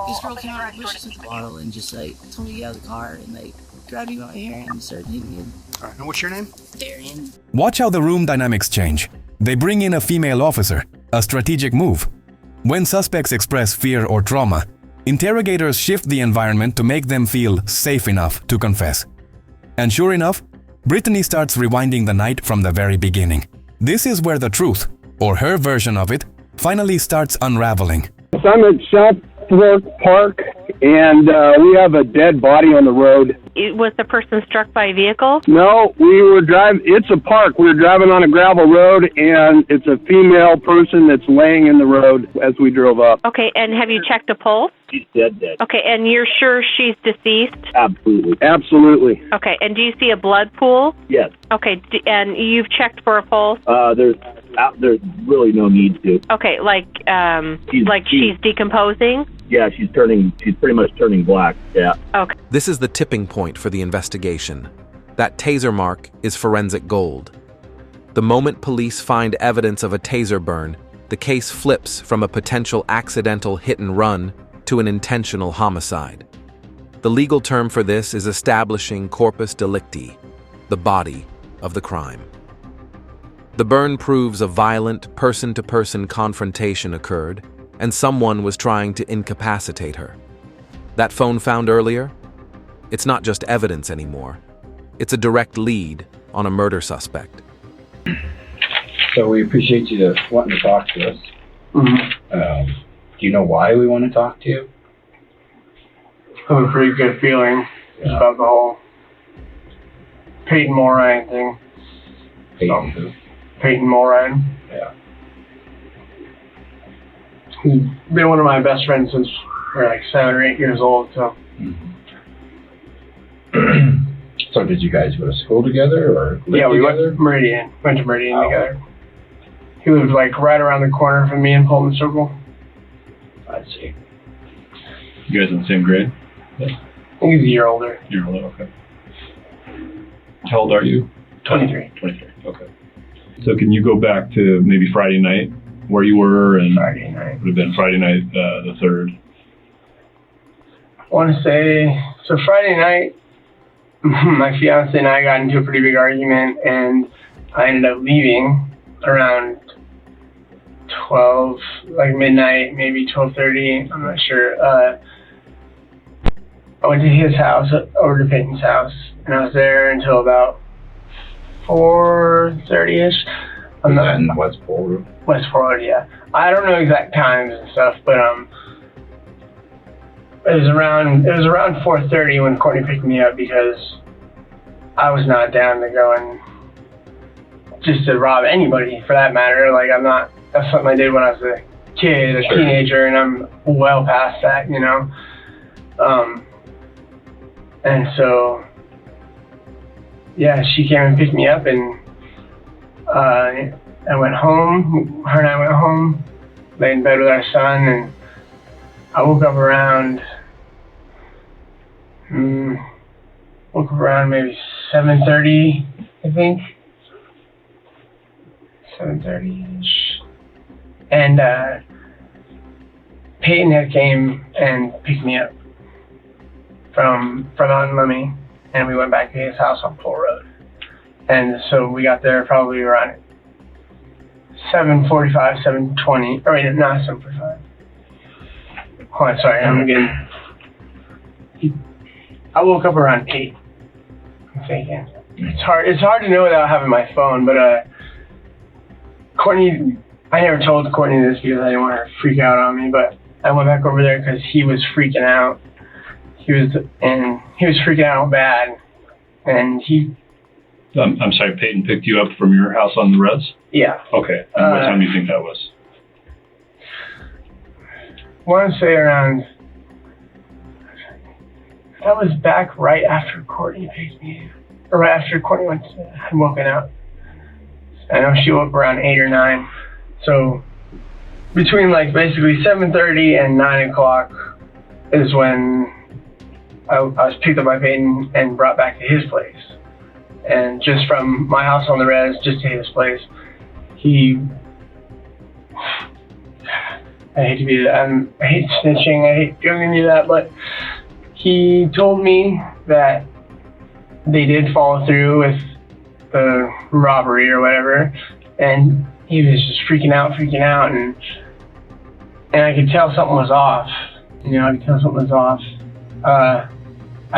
This girl came out of the bushes with a bottle and just like told me to get out of the car, and like grabbed me by my hair and started hitting me. All right, and what's your name? Darien. Watch how the room dynamics change. They bring in a female officer, a strategic move. When suspects express fear or trauma, interrogators shift the environment to make them feel safe enough to confess. And sure enough, Brittany starts rewinding the night from the very beginning. This is where the truth, or her version of it, finally starts unraveling. I'm at South Fork Park, and we have a dead body on the road. Was the person struck by a vehicle? No, we were driving. It's a park. We were driving on a gravel road, and it's a female person that's laying in the road as we drove up. Okay, and have you checked a pulse? She's dead. Okay, and you're sure she's deceased? Absolutely. Absolutely. Okay, and do you see a blood pool? Yes. Okay, and you've checked for a pulse? There's really no need to. Okay, she's decomposing? Yeah, she's pretty much turning black. Yeah. Okay. This is the tipping point for the investigation. That taser mark is forensic gold. The moment police find evidence of a taser burn, the case flips from a potential accidental hit and run to an intentional homicide. The legal term for this is establishing corpus delicti, the body of the crime. The burn proves a violent person-to-person confrontation occurred, and someone was trying to incapacitate her. That phone found earlier? It's not just evidence anymore. It's a direct lead on a murder suspect. So we appreciate you wanting to talk to us. Mm-hmm. Do you know why we want to talk to you? I have a pretty good feeling about the whole Payton Moyan thing. Payton who? Payton Moyan. Yeah. He's been one of my best friends since we were like 7 or 8 years old, so. Mm-hmm. So did you guys go to school together or live yeah, we together? went to Meridian together. He lived like right around the corner from me in Pullman Circle. I see. You guys in the same grade? Yeah. I think he's a year older. You're older, okay. How old are you? 23. 23, okay. So can you go back to maybe Friday night, where you were? And Friday night. Would have been Friday night, the 3rd. I want to say, so Friday night, my fiance and I got into a pretty big argument, and I ended up leaving around 12, like midnight, maybe 12:30. I'm not sure. I went to his house, over to Payton's house, and I was there until about 4:30ish. Was that in West Pole? West Pole, yeah. I don't know exact times and stuff, but it was around 4:30 when Courtney picked me up, because I was not down to go and just to rob anybody for that matter. Like, that's something I did when I was a kid, a teenager, and I'm well past that, you know. And so, yeah, she came and picked me up, and I went home. Her and I went home, lay in bed with our son, and I woke up around maybe 7:30, I think. 7:30-ish. And Payton had came and picked me up from on Lemmy, and we went back to his house on Pole Road. And so we got there probably around 7:45, 7:20, or wait, not 7:45. Oh, I'm sorry, I woke up around 8, I'm thinking. It's hard to know without having my phone, but Courtney, I never told Courtney this because I didn't want her to freak out on me, but I went back over there because he was freaking out. He was freaking out bad, and I'm sorry, Payton picked you up from your house on the res? Yeah. Okay, and what time do you think that was? I want to say around, that was back right after Courtney picked me, or right after Courtney had woken up. I know she woke around 8 or 9. So between like basically 7:30 and 9 o'clock is when I was picked up by Payton and brought back to his place. And just from my house on the res, just to his place, he, I will cover around 8. I hate to be I hate snitching. I hate doing any of that, but he told me that they did follow through with the robbery or whatever, and he was just freaking out, and I could tell something was off. I could tell something was off. I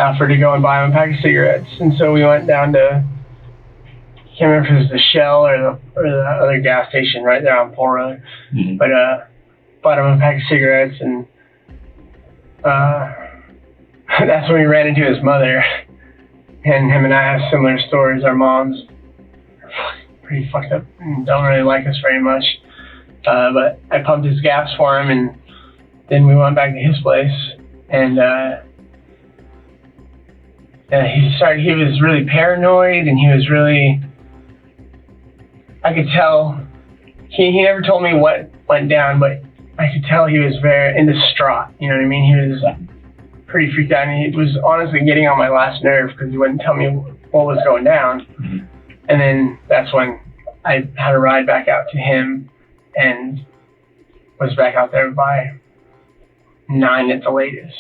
offered to go and buy him a pack of cigarettes, and so we went down to, I can't remember if it was the Shell or the other gas station right there on Pole Road, but bought him a pack of cigarettes, and that's when we ran into his mother, and him and I have similar stories. Our moms are pretty fucked up and don't really like us very much, but I pumped his gas for him, and then we went back to his place, and he was really paranoid, and he was really, I could tell, he never told me what went down, but I could tell he was very distraught, you know what I mean? He was pretty freaked out, and he was honestly getting on my last nerve because he wouldn't tell me what was going down. And then that's when I had a ride back out to him and was back out there by 9 at the latest.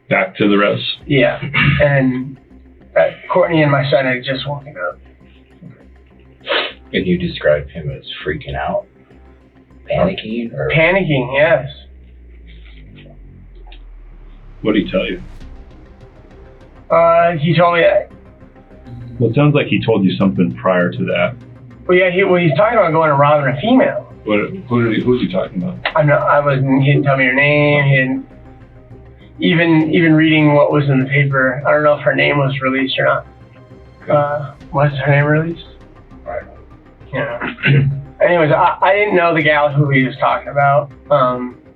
Back to the rest? Yeah. And Courtney and my son had just woken up. And you described him as freaking out? Panicking? Or? Panicking, yes. What did he tell you? He told me that. Well, it sounds like he told you something prior to that. Well, yeah, he's talking about going and robbing a female. Who was he talking about? He didn't tell me her name. He didn't. Even reading what was in the paper, I don't know if her name was released or not. Was her name released? Right. Yeah. Anyways, I didn't know the gal who he was talking about.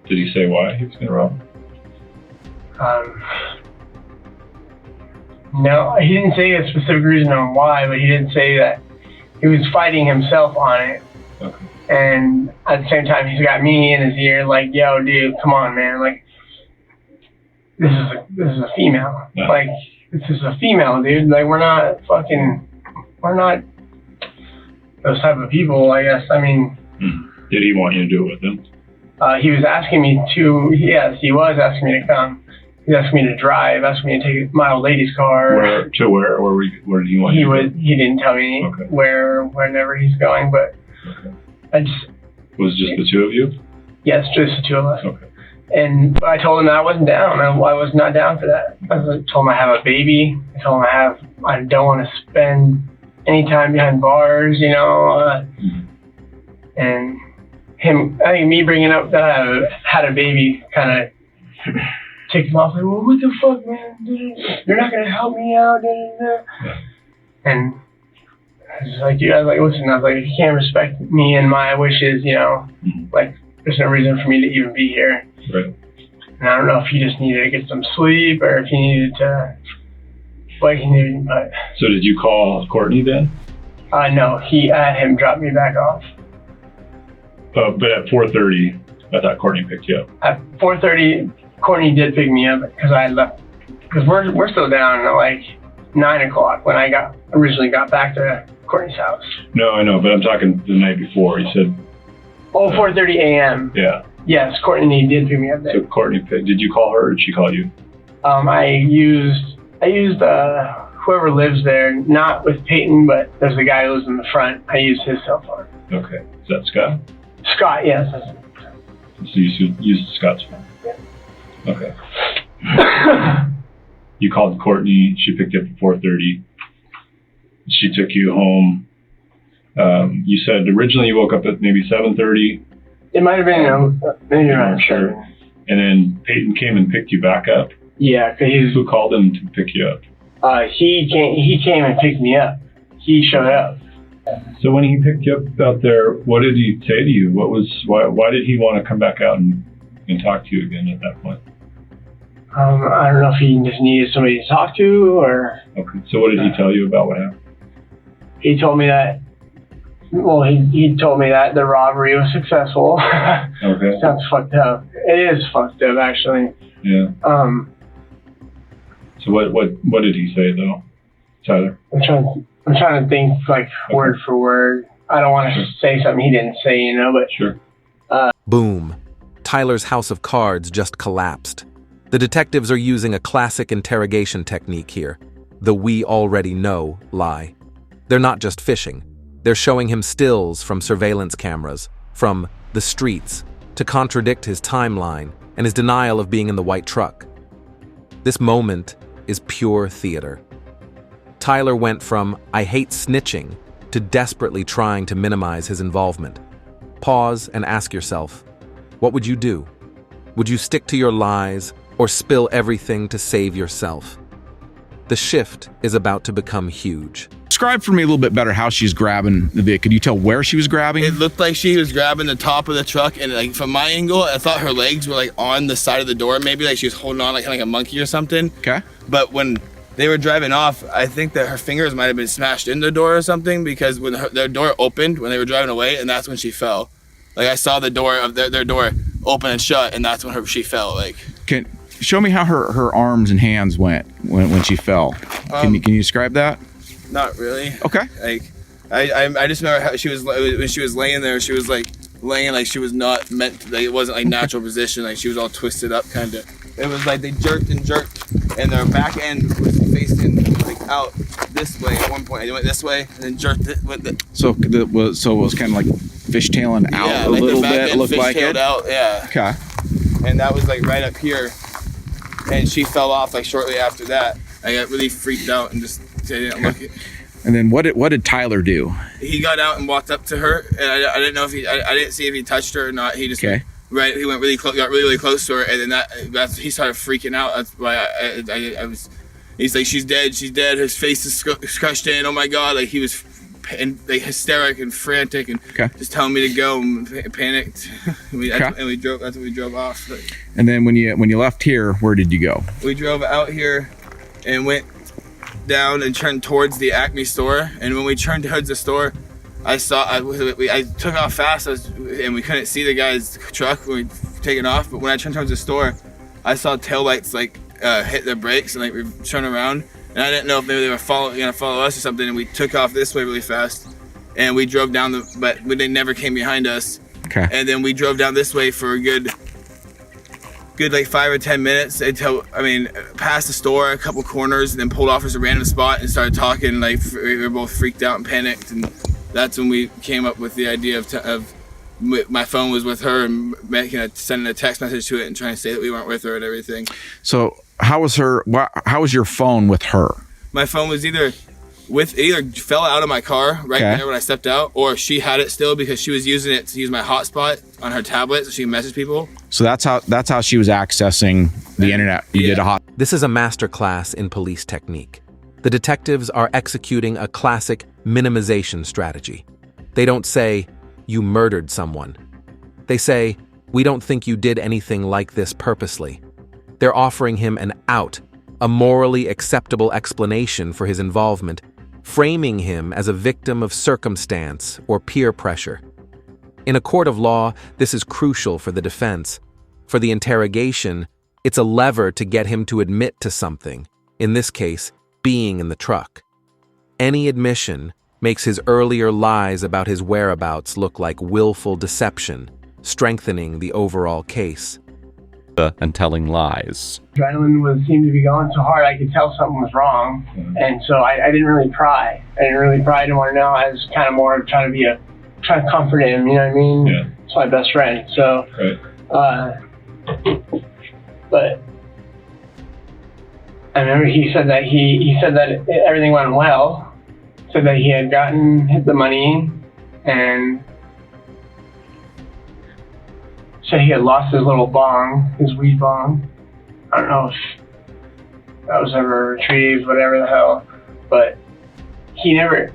Did he say why he was going to rob? No, he didn't say a specific reason on why, but he did say that he was fighting himself on it. Okay. And at the same time, he's got me in his ear, like, "Yo, dude, come on, man! Like, this is a female. Yeah. Like, this is a female, dude. Like, we're not those type of people, I guess. I mean." Did he want you to do it with him? He was asking me to. Yes, he was asking me to come. He asked me to drive. Asked me to take my old lady's car. Where did he want you to go? He didn't tell me whenever he's going, but Okay. Was it just the two of you? Yes, just the two of us. Okay. And I told him that I wasn't down. I was not down for that. I told him I have a baby. I told him I don't want to spend any time behind bars, and I think me bringing up that I had a baby kind of ticked him off. Like, well, what the fuck, man? You're not gonna help me out, And I was like, dude, listen, if you can't respect me and my wishes, like, there's no reason for me to even be here. Right. And I don't know if he just needed to get some sleep or if he needed to, but. So did you call Courtney then? No, he had him drop me back off. But at 4:30, I thought Courtney picked you up. At 4:30, Courtney did pick me up because I left. Because we're still down at like 9 o'clock when I originally got back to Courtney's house. No, I know, but I'm talking the night before. You said. 4:30 a.m. Yeah. Yes, Courtney did pick me up there. So Courtney picked. Did you call her or did she call you? I used whoever lives there, not with Payton, but there's a guy who lives in the front. I used his cell phone. Okay. Is that Scott? Scott, yes. So you used Scott's phone? Yeah. Okay. You called Courtney. She picked you up at 4:30. She took you home. You said originally you woke up at maybe 7:30. It might have been, maybe around sure. And then Payton came and picked you back up? Yeah, because who called him to pick you up? He came and picked me up. He showed up. So when he picked you up out there, what did he say to you? Why did he want to come back out and talk to you again at that point? I don't know if he just needed somebody to talk to or. Okay. So what did he tell you about what happened? He told me that. Well, he told me that the robbery was successful. Okay. Sounds fucked up. It is fucked up, actually. Yeah. So what did he say though, Tyler? I'm trying to think like word for word. I don't want to say something he didn't say, but. Sure. Boom. Tyler's house of cards just collapsed. The detectives are using a classic interrogation technique here, the "we already know" lie. They're not just fishing. They're showing him stills from surveillance cameras, from the streets, to contradict his timeline and his denial of being in the white truck. This moment is pure theater. Tyler went from "I hate snitching" to desperately trying to minimize his involvement. Pause and ask yourself, what would you do? Would you stick to your lies or spill everything to save yourself? The shift is about to become huge. Describe for me a little bit better how she's grabbing the vehicle. Could you tell where she was grabbing? It looked like she was grabbing the top of the truck, and like from my angle, I thought her legs were like on the side of the door, maybe like she was holding on like kind of like a monkey or something. Okay. But when they were driving off, I think that her fingers might have been smashed in the door or something, because when their door opened when they were driving away, and that's when she fell. Like I saw the door of their door open and shut, and that's when she fell. Like, Can show me how her arms and hands went when she fell. Can you describe that? Not really. Okay. Like, I just remember how she was when she was laying there. She was like laying like she was not meant to, like it wasn't like natural position. Like she was all twisted up, kind of. It was like they jerked and jerked, and their back end was facing like out this way at one point. They went this way and then jerked it. So it was kind of like fishtailing out yeah, a like little the back bit. end Looked like it. out. Yeah. Okay. And that was like right up here, and she fell off like shortly after that. I got really freaked out and just didn't look. And then what did Tyler do? He got out and walked up to her, and I didn't know if I didn't see if he touched her or not. He just okay. Right, he went really close, got really close to her, and then that's he started freaking out. That's why I was. He's like, she's dead. Her face is crushed in. Oh my god! Like he was, like hysteric and frantic, and just telling me to go, and panicked. And we drove. That's when we drove off. And then when you left here, where did you go? We drove out here, and went down and turned towards the Acme store. And when we turned towards the store, I took off fast, and we couldn't see the guy's truck when we taken off. But when I turned towards the store, I saw taillights like hit the brakes and like we turn around. And I didn't know if maybe they were gonna follow us or something. And we took off this way really fast, and we drove down but they never came behind us. Okay. And then we drove down this way for a good like 5 or 10 minutes until past the store, a couple corners, and then pulled off as a random spot and started talking. Like we were both freaked out and panicked, and that's when we came up with the idea of my phone was with her, and sending a text message to it and trying to say that we weren't with her and everything. So how was your phone with her? My phone was either fell out of my car there when I stepped out, or she had it still because she was using it to use my hotspot on her tablet so she can message people. So that's how she was accessing the internet. You did a hot. This is a masterclass in police technique. The detectives are executing a classic minimization strategy. They don't say, "You murdered someone." They say, "We don't think you did anything like this purposely." They're offering him an out, a morally acceptable explanation for his involvement, framing him as a victim of circumstance or peer pressure. In a court of law, this is crucial for the defense. For the interrogation, it's a lever to get him to admit to something, in this case, being in the truck. Any admission makes his earlier lies about his whereabouts look like willful deception, strengthening the overall case. And telling lies. Adrenaline seemed to be going so hard I could tell something was wrong, and so I didn't really pry. I didn't want to know. I was kind of more trying to comfort him, you know what I mean? Yeah. It's my best friend, so. Right. But I remember he said that he said that everything went well. Said that he had gotten the money and said he had lost his little bong, his weed bong. I don't know if that was ever retrieved, whatever the hell. But he never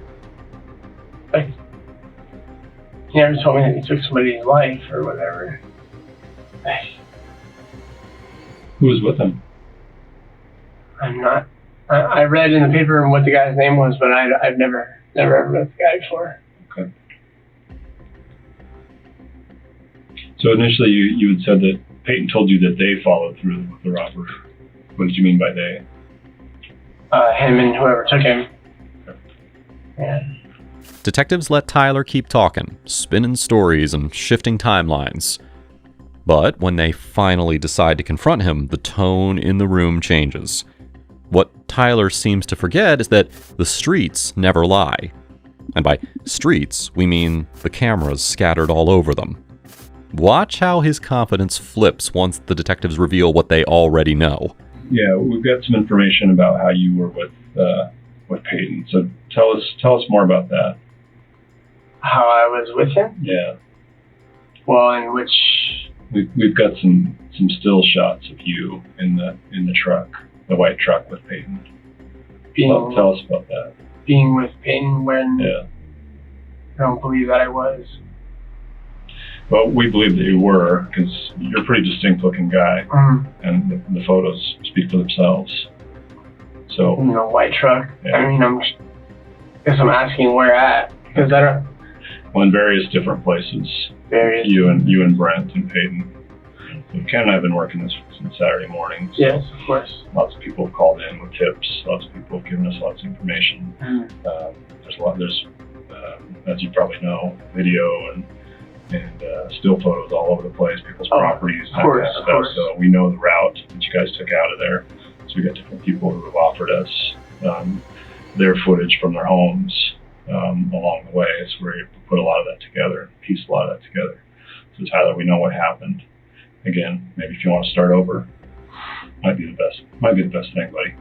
told me that he took somebody's life or whatever. Who was with him? I read in the paper what the guy's name was, but I've never ever met the guy before. Okay. So initially you had said that Payton told you that they followed through with the robbery. What did you mean by they? Him and whoever took him. Okay. Yeah. Detectives let Tyler keep talking, spinning stories and shifting timelines. But when they finally decide to confront him, the tone in the room changes. What Tyler seems to forget is that the streets never lie. And by streets, we mean the cameras scattered all over them. Watch how his confidence flips once the detectives reveal what they already know. Yeah, we've got some information about how you were with Payton. So tell us more about that. How I was with him? Yeah. Well, in which... We've got some still shots of you in the truck, the white truck with Payton. Tell us about that. Being with Payton when... Yeah. I don't believe that I was. Well, we believe that you were, because you're a pretty distinct-looking guy, and the photos speak for themselves. So, in the white truck. Yeah. I mean, I guess I'm asking where at, because I don't. Well, in various different places. You and Brent and Payton. Ken and I have been working this since Saturday morning. So yes, of course. Lots of people have called in with tips. Lots of people have given us lots of information. There's as you probably know, video and still photos all over the place, people's properties, that kind of stuff. So we know the route that you guys took out of there. So we got different people who have offered us their footage from their homes along the way. So we're able to put a lot of that together, piece a lot of that together. So Tyler, we know what happened. Again, maybe if you want to start over, might be the best thing, buddy.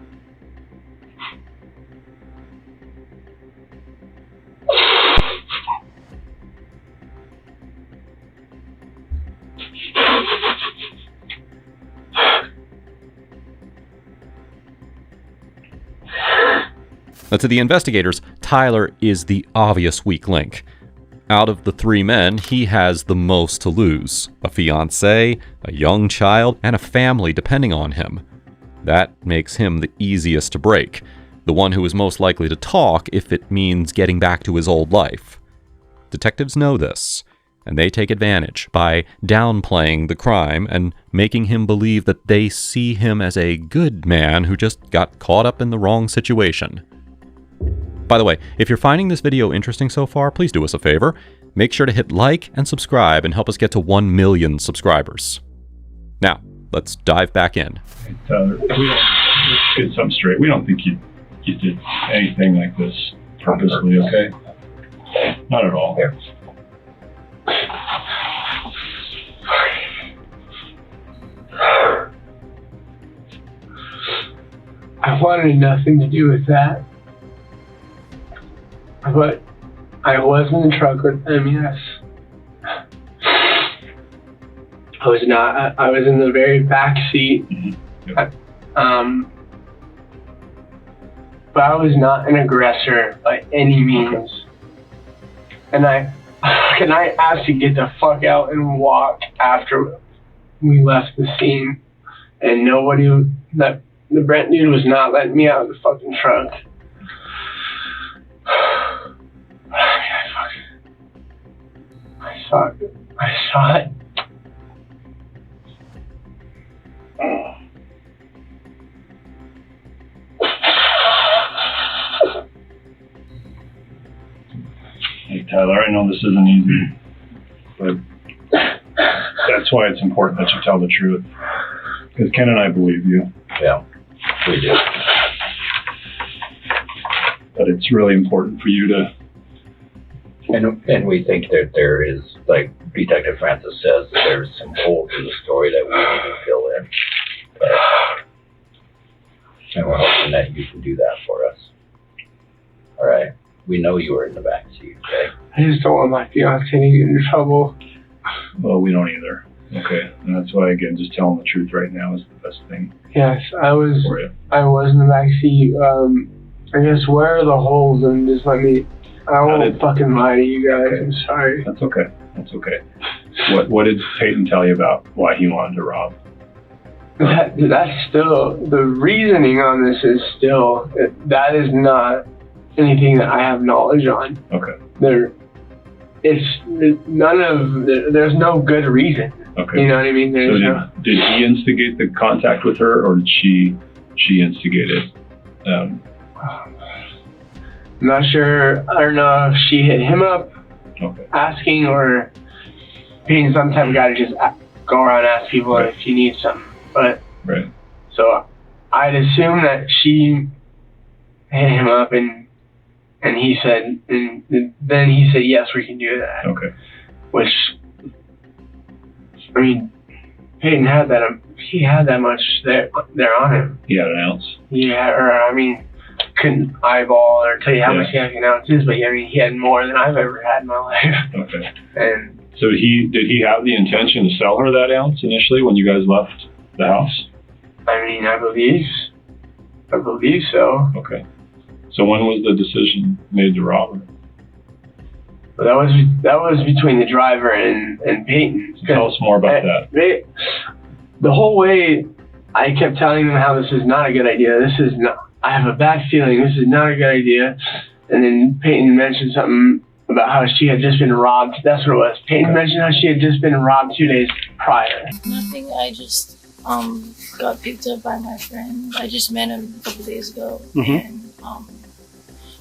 Now, to the investigators, Tyler is the obvious weak link. Out of the three men, he has the most to lose. A fiancé, a young child, and a family depending on him. That makes him the easiest to break, the one who is most likely to talk if it means getting back to his old life. Detectives know this, and they take advantage by downplaying the crime and making him believe that they see him as a good man who just got caught up in the wrong situation. By the way, if you're finding this video interesting so far, please do us a favor. Make sure to hit like and subscribe and help us get to 1 million subscribers. Now, let's dive back in. Tyler, let's get something straight. We don't think you did anything like this purposely, okay? Not at all. I wanted nothing to do with that. But I was in the truck with them, yes. I was not. I was in the very back seat. But I was not an aggressor by any means. And I asked to get the fuck out and walk after we left the scene. And the Brent dude was not letting me out of the fucking truck. I saw it. Hey Tyler, I know this isn't easy, but that's why it's important that you tell the truth. Because Ken and I believe you. Yeah, we do. But it's really important for you to... And we think that there is, like Detective Francis says, that there's some holes in the story that we need to fill in. And we're hoping that you can do that for us. All right. We know you were in the back seat, okay? I just don't want my fiancé to get in trouble. Well, we don't either. Okay. And that's why, again, just telling the truth right now is the best thing. Yes, I was for you. I was in the back seat. I guess where are the holes, and just let me... I won't fucking lie to you guys. Okay. I'm sorry. That's okay. That's okay. What did Payton tell you about why he wanted to rob? That's still... The reasoning on this is still... That is not anything that I have knowledge on. Okay. There's no good reason. Okay. You know what I mean? So did he instigate the contact with her, or did she instigate it? I'm not sure. I don't know if she hit him up okay. asking, or being some type of guy to just go around and ask people if you need something. But Right. so I'd assume that she hit him up and he said, and then he said, yes, we can do that. Okay. Which, I mean, Payton had that. He had that much there on him. He had an ounce. Yeah, or I mean, couldn't eyeball or tell you how much he had an ounce is, but I mean, he had more than I've ever had in my life. Okay. And so did he have the intention to sell her that ounce initially when you guys left the house? I mean, I believe so. Okay. So when was the decision made to rob her? But that was between the driver and Payton. Tell us more about that. The whole way, I kept telling them how this is not a good idea. I have a bad feeling. This is not a good idea. And then Payton mentioned something about how she had just been robbed. That's what it was. Payton mentioned how she had just been robbed 2 days prior. Nothing. I just got picked up by my friend. I just met him a couple days ago, and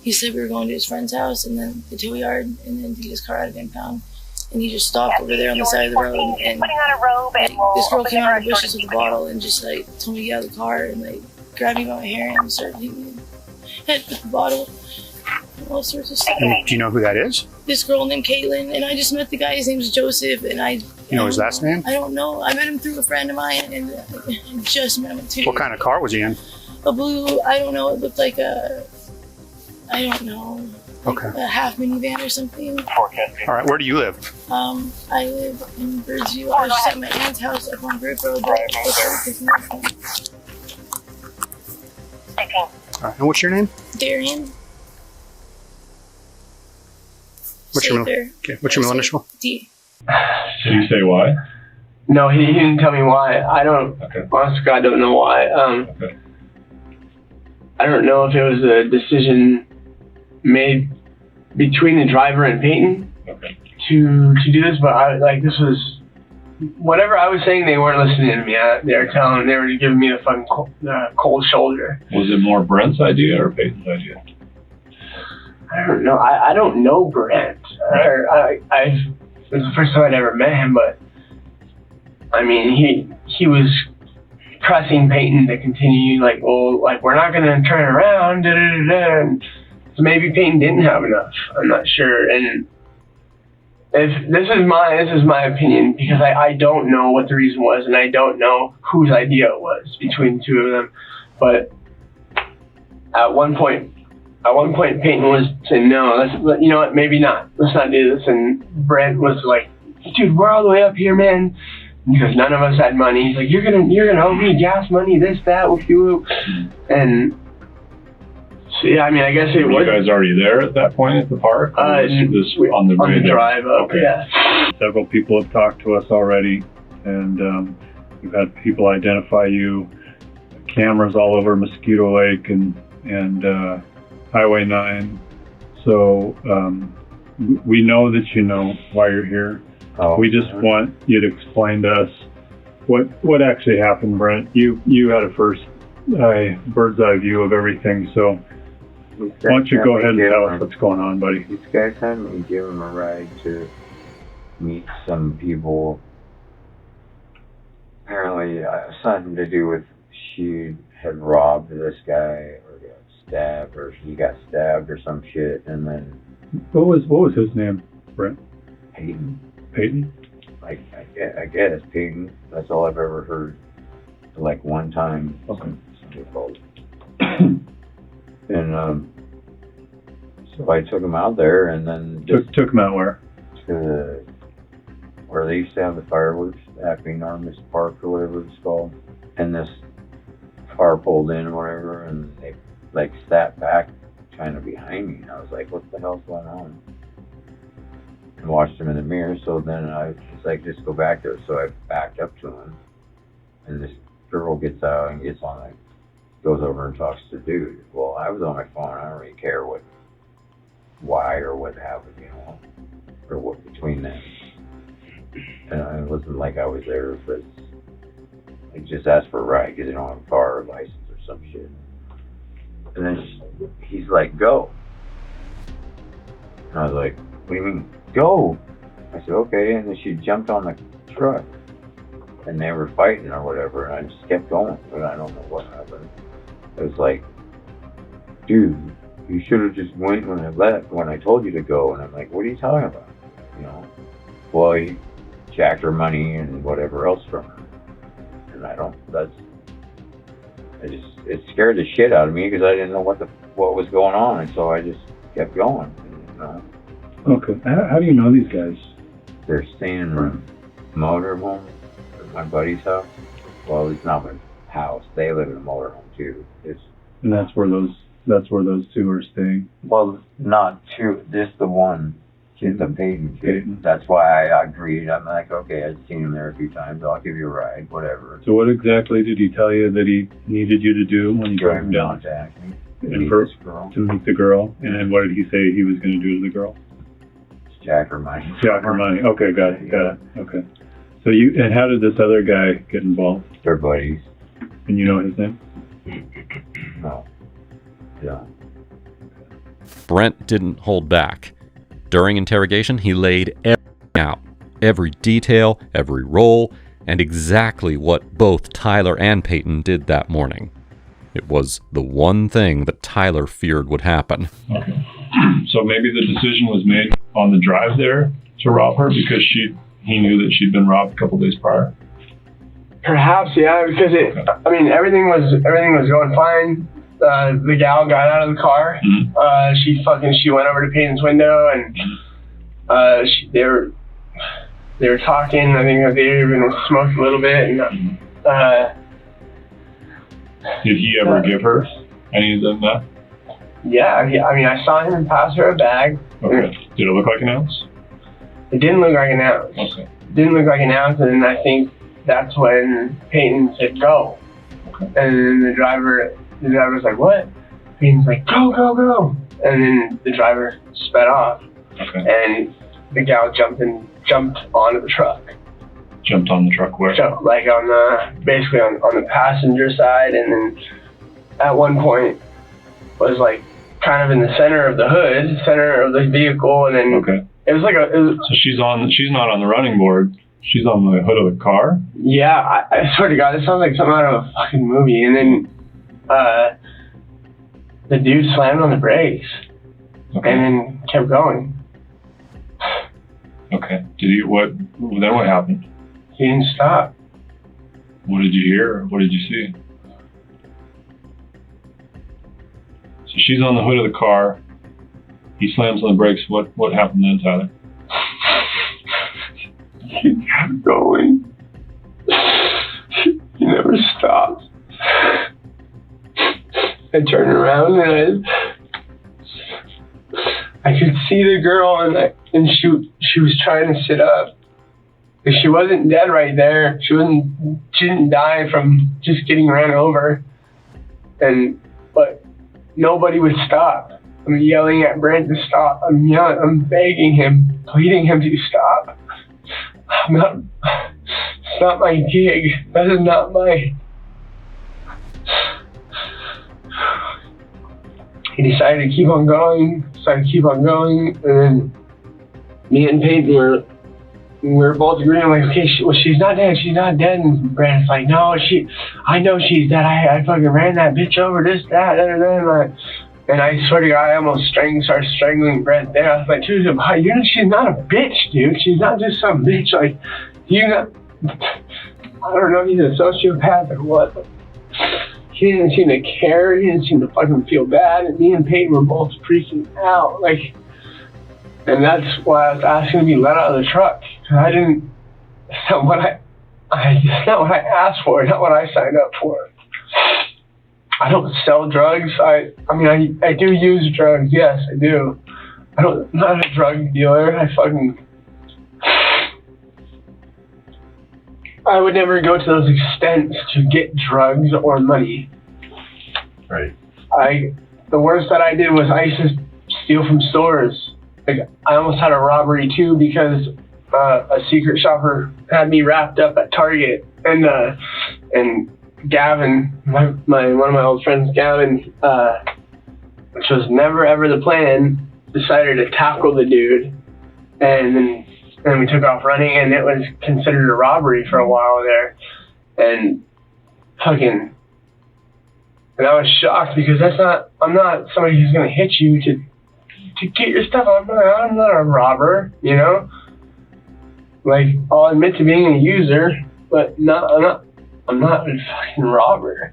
he said we were going to his friend's house and then the tow yard, and then his car had been found. And he just stopped over there on the side of the road, and this girl came out of the bushes with a bottle and just like told me to get out of the car and like grabbed me by my hair and started hitting me in the head with the bottle and all sorts of stuff. And do you know who that is? This girl named Caitlin, and I just met the guy. His name's Joseph, and You know his last name? I don't know. I met him through a friend of mine, and I just met him too. What kind of car was he in? A blue. I don't know. It looked like a. I don't know. Okay. A half minivan or something. All right. Where do you live? I live in Birdsview. I was just at my aunt's house up on Brick Road, but they started picking me up from. All right. And what's your name? Darien. What's your Sather. Okay. What's your middle initial? D. Did he say why? No, he didn't tell me why. I don't. Honest to God, I don't know why. I don't know if it was a decision made between the driver and Payton to do this, but this was whatever I was saying. They weren't listening to me. They were giving me the fucking cold shoulder. Was it more Brent's idea or Payton's idea? I don't know. I don't know Brent. It was the first time I'd ever met him, but I mean, he was pressing Payton to continue, we're not gonna turn around, da da da da. And so maybe Payton didn't have enough. I'm not sure. And if this is my opinion, because I don't know what the reason was, and I don't know whose idea it was between the two of them. But at one point, Payton was saying, no, you know what, maybe not. Let's not do this. And Brent was like, dude, we're all the way up here, man. Because none of us had money. He's like, you're gonna owe me gas money, this, that, with you. And so, yeah, I mean, I guess it was. Were you guys already there at that point at the park? On the drive up, yeah. Several people have talked to us already, and we've had people identify you. Cameras all over Mosquito Lake and Highway 9. So we know that you know why you're here. We just want you to explain to us what actually happened, Brent. You had a bird's eye view of everything, so why don't you go ahead and tell us what's going on, buddy? These guys had me give him a ride to meet some people. Apparently, something to do with she had robbed this guy or got stabbed, or he got stabbed or some shit, and then. What was his name, Brent? Payton. Payton? I guess Payton. That's all I've ever heard. One time. Okay. Somebody called. And so I took him out there, and then took him out where? To where they used to have the fireworks, Acme Armis Park or whatever it's called. And this car pulled in or whatever, and they sat back kind of behind me. And I was like, what the hell's going on? And watched him in the mirror. So then I was like, just go back there. So I backed up to him, and this girl gets out and goes over and talks to the dude. Well, I was on my phone. I don't really care why or what happened, or what between them. And it wasn't like I was there for, just asked for a ride because they don't have a car or license or some shit. And then he's like, go. And I was like, what do you mean, go? I said, okay. And then she jumped on the truck. and they were fighting or whatever, and I just kept going, but I don't know what happened. It was like, dude, you should have just went when I told you to go. And I'm like, what are you talking about? You know, well, he jacked her money and whatever else from her. And it scared the shit out of me because I didn't know what was going on. And so I just kept going, you know. Okay. How do you know these guys? They're staying in a motorhome at my buddy's house. Well, it's not my house. They live in a motorhome too. And that's where those two are staying. Well, not two. Just the one. She's the Payton kid. That's why I agreed. I'm like, okay, I've seen him there a few times. I'll give you a ride, whatever. So what exactly did he tell you that he needed you to do when you drove him down? To meet the girl. And then what did he say he was going to do to the girl? Jack her money. Jack her money. Okay, got it. Okay. So and how did this other guy get involved? They're buddies. And you know his name? No. Yeah. Brent didn't hold back. During interrogation, he laid everything out. Every detail, every role, and exactly what both Tyler and Payton did that morning. It was the one thing that Tyler feared would happen. Okay. So maybe the decision was made on the drive there to rob her because he knew that she'd been robbed a couple days prior. Perhaps, yeah, because everything was going fine. The gal got out of the car. Mm-hmm. She went over to Payton's window and they were talking. I think they even smoked a little bit. And did he ever give her any of them that? Yeah, I saw him pass her a bag. Okay. Did it look like an ounce? It didn't look like an ounce. Okay. Didn't look like an ounce, and I think that's when Payton said go. Okay. And then the driver's like, what? Payton's like, go, go, go. And then the driver sped off. Okay. And the gal jumped onto the truck. Jumped on the truck where? So, like basically on the passenger side, and then at one point was like kind of in the center of the hood, center of the vehicle, and then okay. It was like So she's not on the running board. She's on the hood of the car? Yeah, I swear to God, this sounds like something out of a fucking movie. And then the dude slammed on the brakes. Okay. And then kept going. Okay. Then what happened? He didn't stop. What did you hear? Or what did you see? So she's on the hood of the car. He slams on the brakes. What happened then, Tyler? He kept going. He never stopped. I turned around and I could see the girl, and she was trying to sit up. She wasn't dead right there. She didn't die from just getting ran over. But nobody would stop. I'm yelling at Brent to stop. I'm begging him, pleading him to stop. It's not my gig. That is not my... He decided to keep on going, and then me and Payton were both agreeing, like, okay, she's not dead, and Brent's like, no, I know she's dead, I fucking ran that bitch over, this, that, and I swear to God, I almost started strangling Brent there. I was like, dude, she's not a bitch, dude, she's not just some bitch, like, I don't know if he's a sociopath or what, but he didn't seem to care. He didn't seem to fucking feel bad. And me and Payton were both freaking out. And that's why I was asking to be let out of the truck. It's not what I asked for. Not what I signed up for. I don't sell drugs. I do use drugs. Yes, I do. I'm not a drug dealer. I would never go to those extents to get drugs or money. Right. The worst that I did was I used to steal from stores. Like, I almost had a robbery too because a secret shopper had me wrapped up at Target, and Gavin, one of my old friends, Gavin, which was never ever the plan, decided to tackle the dude, and then then we took off running, and it was considered a robbery for a while there. And fucking, and I was shocked because I'm not somebody who's gonna hit you to get your stuff. I'm not a robber, you know? Like, I'll admit to being a user, but I'm not a fucking robber.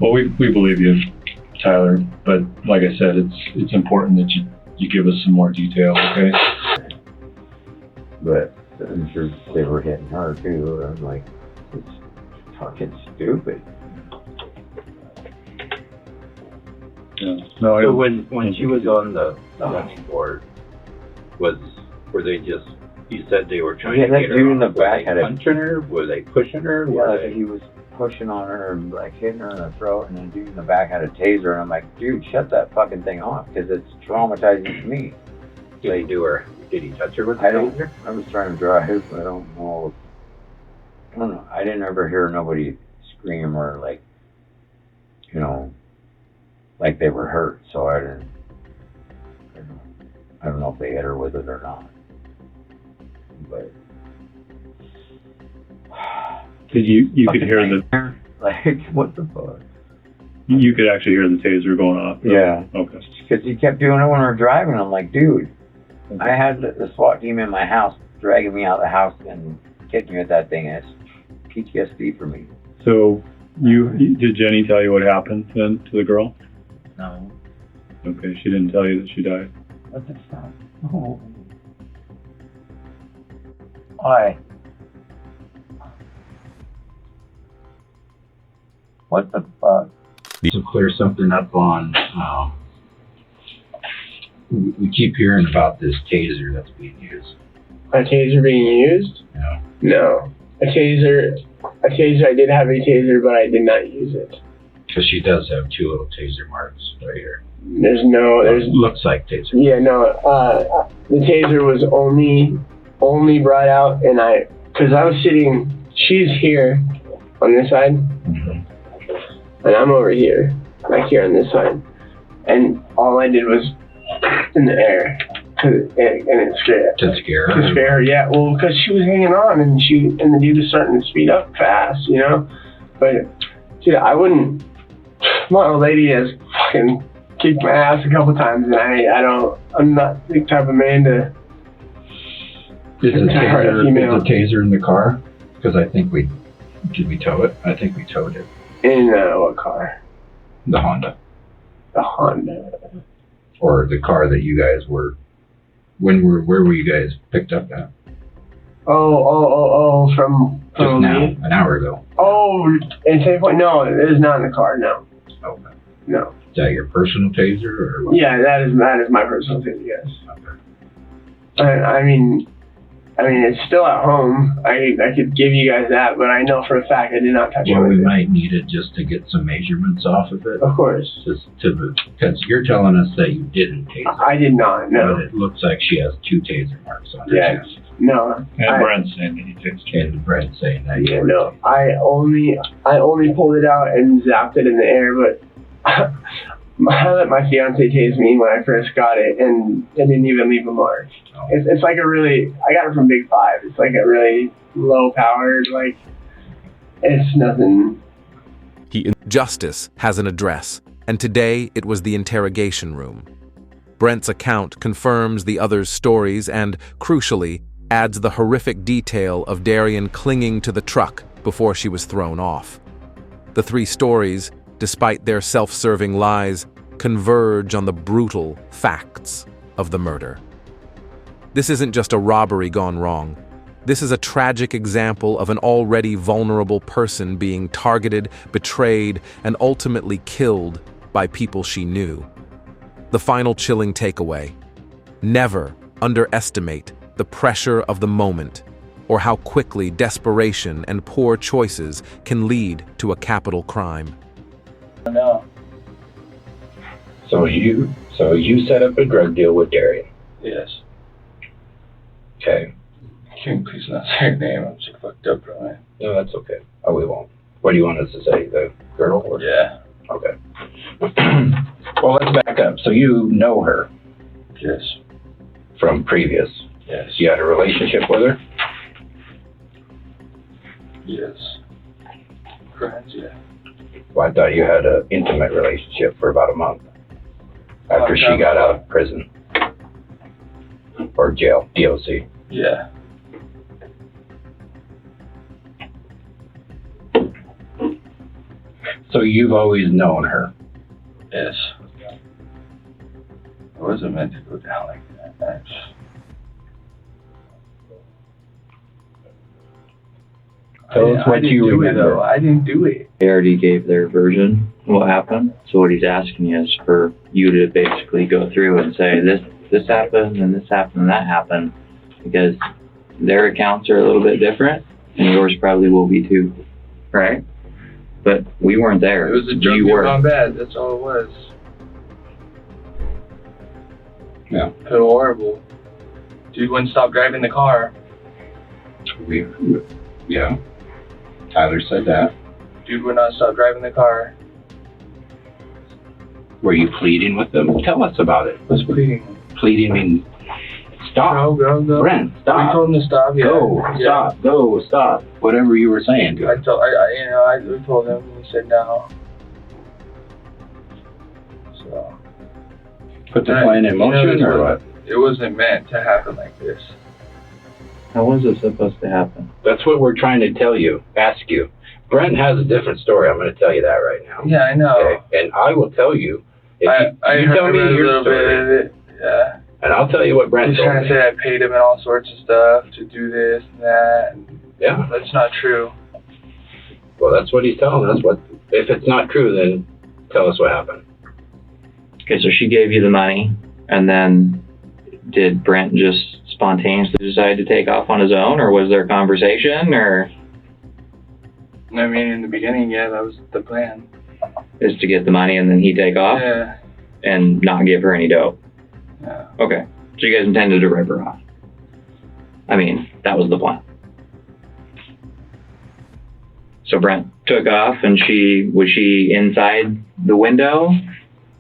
Well, we believe you, Tyler, but like I said, it's important that you give us some more detail, okay? But I'm sure they were hitting her too. I'm like, it's fucking stupid. Yeah. No, So when she was on the running board, were they just? You said they were trying to that get her. dude in the Were back they had punching her? Were they pushing her? Yeah, he was pushing on her and like hitting her in the throat, and then dude in the back had a taser, and I'm like, dude, shut that fucking thing off, because it's traumatizing to me. Did he do her? Did he touch her with the I don't. taser? I was trying to drive, but I don't know. I don't know. I didn't ever hear nobody scream or like, you know, like they were hurt. So I don't know if they hit her with it or not. But did you could hear the like what the fuck? You could actually hear the taser going off. Yeah. Okay. Because he kept doing it when we were driving. I'm like, dude, I had the SWAT team in my house dragging me out of the house and kicking me with that thing. It's PTSD for me. So did Jenny tell you what happened then to the girl? No. Okay, she didn't tell you that she died. What the fuck? Oh. Why? What the fuck? To clear something up on, we keep hearing about this taser that's being used. A taser being used? No. No. A taser, I did have a taser, but I did not use it. Because she does have two little taser marks right here. There's looks like taser. Yeah, no, the taser was only brought out, and because I was sitting, she's here on this side, and I'm over here, back here on this side, and all I did was in the air, and it scared. To scare her? To scare her, yeah. Well, because she was hanging on, and the dude was starting to speed up fast, you know. But dude, I wouldn't. My old lady has fucking kicked my ass a couple times, and I'm not the type of man to. Is the taser in the car? Because I think did we tow it? I think we towed it. In what car? The Honda. The Honda. Or the car that you guys were. Where were you guys picked up at? Oh, from just now, me? an hour ago. Oh, and Safeway? No, it is not in the car. No. Okay. No. Is that your personal taser or what? Yeah, that is my personal taser. Yes. Okay. I mean, it's still at home. I could give you guys that, but I know for a fact I did not touch it. Well, we might need it just to get some measurements off of it. Of course. Because you're telling us that you didn't taser. I did not. No. But it looks like she has two taser marks on her chest. No. And Brent's saying that he tased her. And Brent's saying that. Yeah, no. I only pulled it out and zapped it in the air, but I let my fiance tase me when I first got it, and it didn't even leave a mark. Oh. It's like I got it from Big Five. It's like a really low powered, like, it's nothing. Justice has an address, and today it was the interrogation room. Brent's account confirms the others' stories and, crucially, adds the horrific detail of Darien clinging to the truck before she was thrown off. The three stories, despite their self-serving lies, converge on the brutal facts of the murder. This isn't just a robbery gone wrong. This is a tragic example of an already vulnerable person being targeted, betrayed, and ultimately killed by people she knew. The final chilling takeaway: never underestimate the pressure of the moment or how quickly desperation and poor choices can lead to a capital crime. No. So you set up a drug deal with Darien? Yes. Okay. Can you please not say her name? I'm so fucked up, right? No, that's okay. Oh, we won't. What do you want us to say? The girl? Or? Yeah. Okay. Well, let's back up. So you know her? Yes. From previous? Yes. You had a relationship with her? Yes. Friends, yeah. Well, I thought you had an intimate relationship for about a month after she got out of prison or jail, DOC. Yeah. So you've always known her? Yes. I wasn't meant to go down like that. Tell us what you remember. I didn't do it. They already gave their version of what happened. So what he's asking is for you to basically go through and say this happened and this happened and that happened, because their accounts are a little bit different and yours probably will be too, right? But we weren't there. It was a drunk dude gone bad. That's all it was. Yeah. It was horrible. Dude wouldn't stop driving the car. Yeah. Tyler said that. Dude would not stop driving the car. Were you pleading with them? Tell us about it. What's pleading? Pleading means stop. Go. Brent, stop. We told him to stop. Yeah. Go, stop. Whatever you were saying to him. I told him, and he said no. So. Put the plan in motion, or what? It wasn't meant to happen like this. How was it supposed to happen? That's what we're trying to tell you, ask you. Brent has a different story. I'm going to tell you that right now. Yeah, I know. Okay? And I will tell you. If you tell me your story, a bit of it. Yeah. And I'll tell you what Brent He's told trying me. to say I paid him and all sorts of stuff to do this and that. And yeah. That's not true. Well, that's what he's telling us. If it's not true, then tell us what happened. Okay, so she gave you the money, and then did Brent just spontaneously decide to take off on his own, or was there a conversation, or? I mean, in the beginning, yeah, that was the plan. Is to get the money and then he take off? Yeah. And not give her any dough? Yeah. Okay, so you guys intended to rip her off. I mean, that was the plan. So Brent took off, and was she inside the window?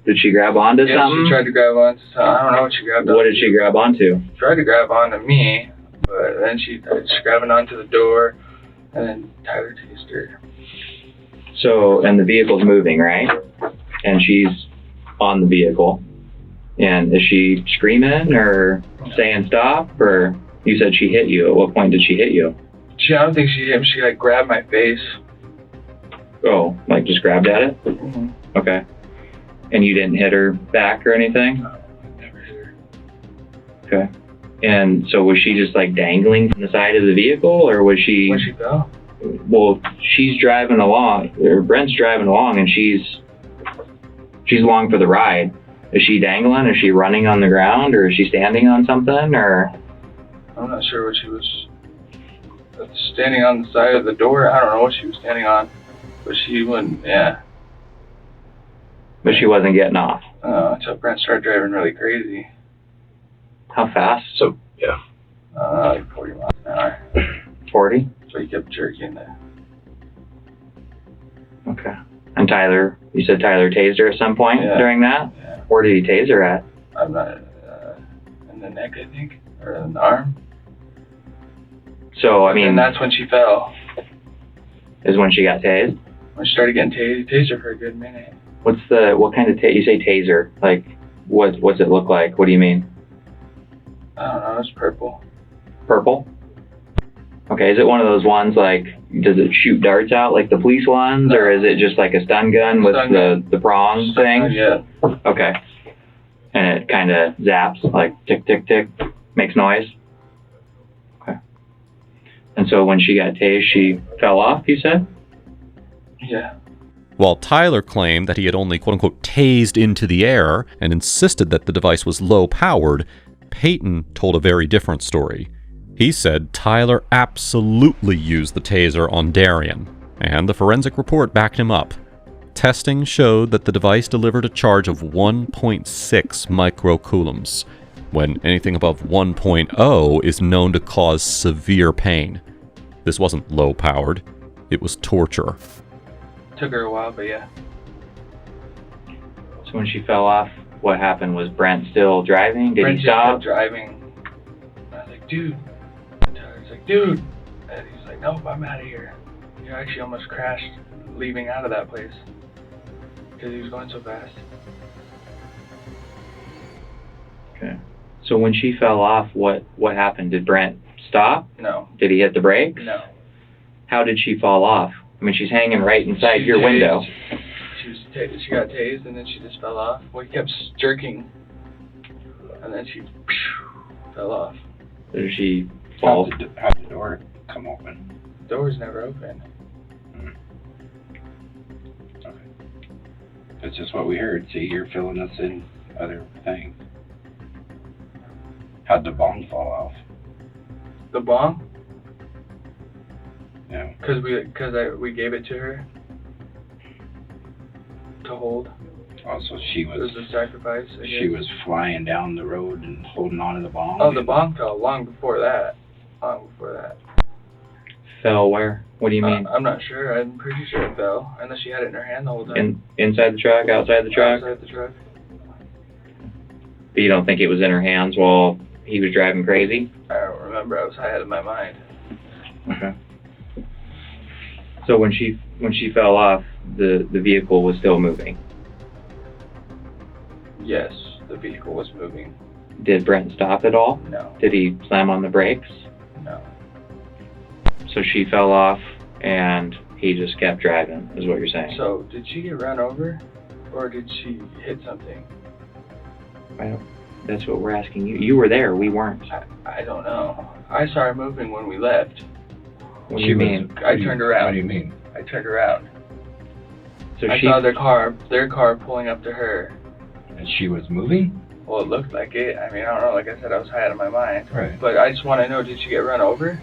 Did she grab onto something? She tried to grab onto something. I don't know what she grabbed onto. What did she grab onto? She tried to grab onto me, but then she's grabbing onto the door, and then Tyler tased her. So, and the vehicle's moving, right? And she's on the vehicle. And is she screaming or saying stop? Or you said she hit you. At what point did she hit you? I don't think she hit me. She like grabbed my face. Oh, like just grabbed at it? Mm-hmm. Okay. And you didn't hit her back or anything? No, I never hit her. Okay. And so was she just like dangling from the side of the vehicle, or was she? Where'd she go? Well, she's driving along, or Brent's driving along, and she's along for the ride. Is she dangling? Is she running on the ground, or is she standing on something, or? I'm not sure what she was standing on the side of the door. I don't know what she was standing on, but she wouldn't. Yeah. But she wasn't getting off. Until Brent started driving really crazy. How fast? So yeah. Like 40 miles an hour. 40? So he kept jerking there. Okay. And Tyler, you said Tyler tased her at some point during that? Yeah. Where did he tase her at? I'm not, in the neck, I think, or in the arm. So, I mean... And that's when she fell. Is when she got tased? When she started getting tased her for a good minute. What kind of you say taser? Like, what's it look like? What do you mean? I don't know, it's purple. Purple? Okay, is it one of those ones like, does it shoot darts out like the police ones, or is it just like a stun gun with the prong thing? Yeah. Okay. And it kind of zaps, like tick, tick, tick, makes noise? Okay. And so when she got tased, she fell off, you said? Yeah. While Tyler claimed that he had only quote-unquote tased into the air and insisted that the device was low-powered, Payton told a very different story. He said Tyler absolutely used the taser on Darien, and the forensic report backed him up. Testing showed that the device delivered a charge of 1.6 microcoulombs, when anything above 1.0 is known to cause severe pain. This wasn't low-powered, it was torture. Took her a while, but yeah. So when she fell off, what happened? Was Brent still driving? Did Brent he just stop? kept driving. I was like, dude. And Tyler's like, dude. And he's like, nope, I'm out of here. You know, actually almost crashed leaving out of that place because he was going so fast. Okay. So when she fell off, what happened? Did Brent stop? No. Did he hit the brakes? No. How did she fall off? I mean, she's hanging right inside your window. She got tased and then she just fell off. Well, he kept jerking, and then she fell off. Did she fall? How'd the door come open? The door's never open. Okay. That's just what we heard. See, you're filling us in other things. How'd the bong fall off? The bong? Yeah. Because we gave it to her to hold. Also, she was. It was a sacrifice. I She guess. was flying down the road and holding on to the bong. Oh, the bong fell long before that. Long before that. Fell where? What do you mean? I'm not sure. I'm pretty sure it fell. Unless she had it in her hand the whole time. Inside the truck? Outside the truck? Outside the truck. But you don't think it was in her hands while he was driving crazy? I don't remember. I was high out of my mind. Okay. So when she fell off, the vehicle was still moving. Yes, the vehicle was moving. Did Brent stop at all? No. Did he slam on the brakes? No. So she fell off and he just kept driving, is what you're saying? So did she get run over, or did she hit something? That's what we're asking you. You were there. We weren't. I don't know. I saw her moving when we left. What do you mean? I turned around. What do you mean? I turned around. So I saw their car pulling up to her. And she was moving? Well, it looked like it. I mean, I don't know. Like I said, I was high out of my mind. Right. But I just want to know, did she get run over?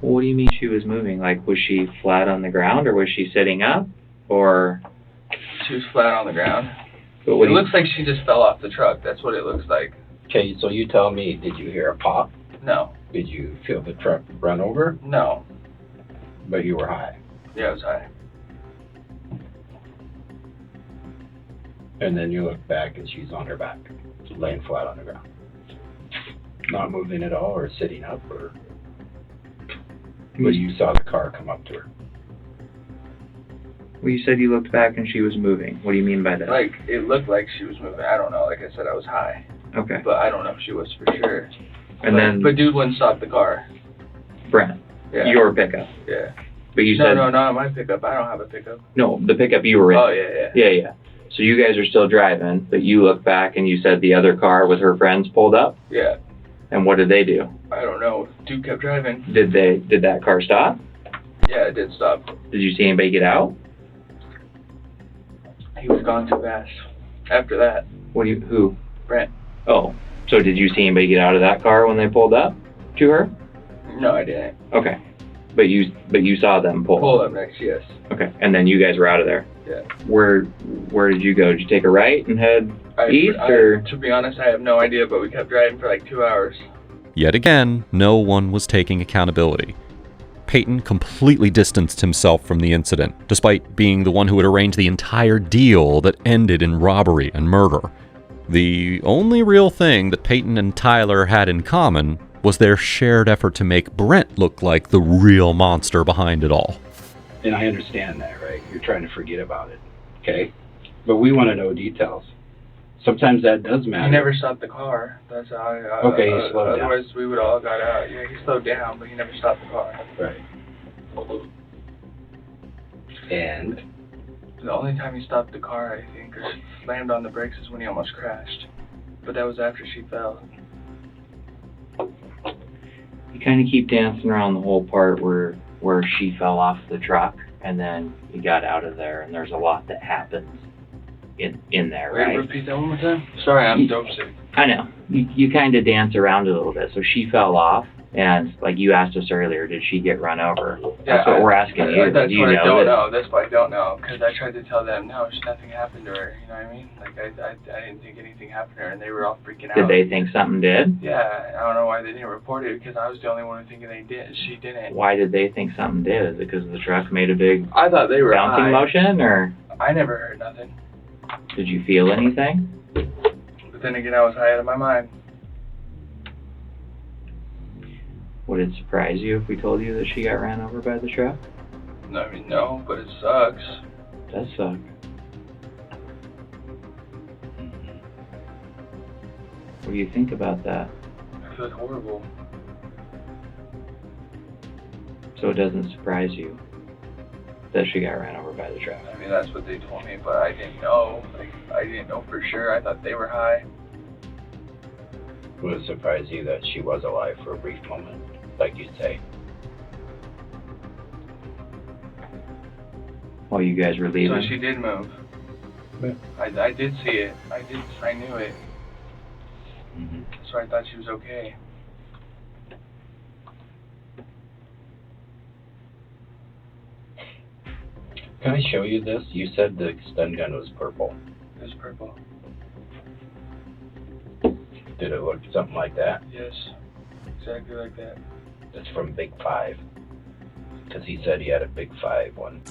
Well, what do you mean she was moving? Like, was she flat on the ground, or was she sitting up, or? She was flat on the ground. But It looks like she just fell off the truck. That's what it looks like. Okay, so you tell me, did you hear a pop? No. Did you feel the truck run over? No. But you were high. Yeah, I was high. And then you look back and she's on her back, laying flat on the ground. Not moving at all, or sitting up, or... But you saw the car come up to her. Well, you said you looked back and she was moving. What do you mean by that? Like, it looked like she was moving. I don't know. Like I said, I was high. Okay. But I don't know if she was for sure. But dude wouldn't stop the car. Brent, Yeah. your pickup. Yeah. But you No, said... no, not my pickup. I don't have a pickup. No, the pickup you were in. Oh, yeah. Yeah. So you guys are still driving, but you look back and you said the other car with her friends pulled up? Yeah. And what did they do? I don't know. Dude kept driving. Did that car stop? Yeah, it did stop. Did you see anybody get out? He was gone too fast. After that. Who? Brent. Oh, so did you see anybody get out of that car when they pulled up to her? No, I didn't. Okay. But you saw them pull. Pull up next, yes. Okay. And then you guys were out of there. Yeah. Where did you go? Did you take a right and head east, or? To be honest, I have no idea, but we kept driving for like 2 hours. Yet again, no one was taking accountability. Payton completely distanced himself from the incident, despite being the one who had arranged the entire deal that ended in robbery and murder. The only real thing that Payton and Tyler had in common was their shared effort to make Brent look like the real monster behind it all. And I understand that, right? You're trying to forget about it, okay? But we want to know details. Sometimes that does matter. He never stopped the car. That's how I... Okay, he slowed down. Otherwise, we would all got out. Yeah, he slowed down, but he never stopped the car. Right. And? The only time he stopped the car, I think, or slammed on the brakes is when he almost crashed. But that was after she fell. You kind of keep dancing around the whole part where she fell off the truck and then you got out of there, and there's a lot that happens in there, Wait, right? repeat that one more time? Sorry, I'm dope sick. I know. You kind of dance around it a little bit. So she fell off, and like you asked us earlier, did she get run over? That's what we're asking you. That's Do you what know I don't that? know. That's what I don't know. Because I tried to tell them, no, nothing happened to her. You know what I mean? Like, I didn't think anything happened to her, and they were all freaking out. Did they think something did? Yeah, I don't know why they didn't report it, because I was the only one thinking they did. She didn't. Why did they think something did? Is it because the truck made a big I thought they were bouncing high. motion, or I never heard nothing. did you feel anything? But then again, I was high out of my mind. Would it surprise you if we told you that she got ran over by the truck? No, I mean, no, but it sucks. It does suck. What do you think about that? I feel horrible. So it doesn't surprise you that she got ran over by the truck? I mean, that's what they told me, but I didn't know. Like, I didn't know for sure. I thought they were high. Would it surprise you that she was alive for a brief moment, like you say? While you guys were leaving? So she did move. Yeah. I did see it. I knew it. Mm-hmm. So I thought she was okay. Can I show you this? You said the stun gun was purple. It was purple. Did it look something like that? Yes. Exactly like that. It's from Big 5. Because he said he had a Big 5 one.